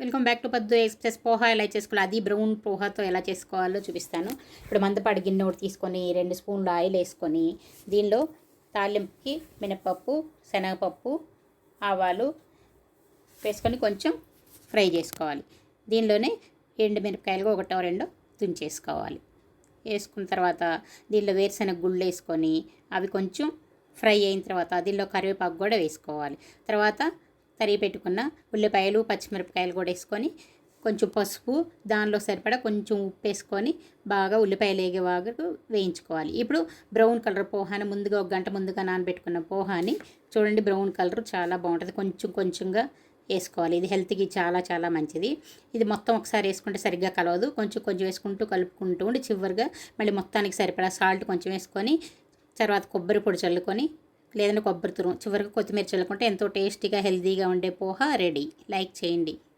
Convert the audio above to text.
Welcome back to పద్దు express. Poha ఎలా చేసుకోవాలి, అది బ్రౌన్ పోహాతో ఎలా చేసుకోవాలో చూపిస్తాను. ఇప్పుడు మందపాటి గిన్నె ఒకటి తీసుకొని 2 స్పూన్లు ఆయిల్ వేసుకొని దీనిలో తాలింపుకి మినపప్పు, శనగపప్పు, ఆవాలు వేసుకొని కొంచెం ఫ్రై చేసుకోవాలి. దీనిలోనే ఎండుమిరపకాయలు ఒకటో రెండో తుంచేసుకోవాలి. వేసుకున్న తర్వాత దీనిలో వేరుశనగ గుళ్ళు వేసుకొని అవి కొంచెం ఫ్రై అయిన తర్వాత దీనిలో కరివేపాకు కూడా వేసుకోవాలి. తర్వాత తరిగి పెట్టుకున్న ఉల్లిపాయలు, పచ్చిమిరపకాయలు కూడా వేసుకొని కొంచెం పసుపు, దానిలో సరిపడా కొంచెం ఉప్పు వేసుకొని బాగా ఉల్లిపాయలు వేగే వరకు వేయించుకోవాలి. ఇప్పుడు బ్రౌన్ కలర్ పోహాని ముందుగా 1 గంట ముందుగా నానబెట్టుకున్న పోహాని చూడండి, బ్రౌన్ కలర్ చాలా బాగుంటుంది. కొంచెం కొంచెంగా వేసుకోవాలి. ఇది హెల్త్కి చాలా చాలా మంచిది. ఇది మొత్తం ఒకసారి వేసుకుంటే సరిగ్గా కలవదు. కొంచెం కొంచెం వేసుకుంటూ కలుపుకుంటూ ఉండి చివరిగా మళ్ళీ మొత్తానికి సరిపడా సాల్ట్ కొంచెం వేసుకొని తర్వాత కొబ్బరి పొడి చల్లుకొని లేదంటే కొబ్బరి తురుము చివరికి కొత్తిమీర చల్లుకుంటే ఎంతో టేస్టీగా హెల్తీగా ఉండే పోహా రెడీ. లైక్ చేయండి.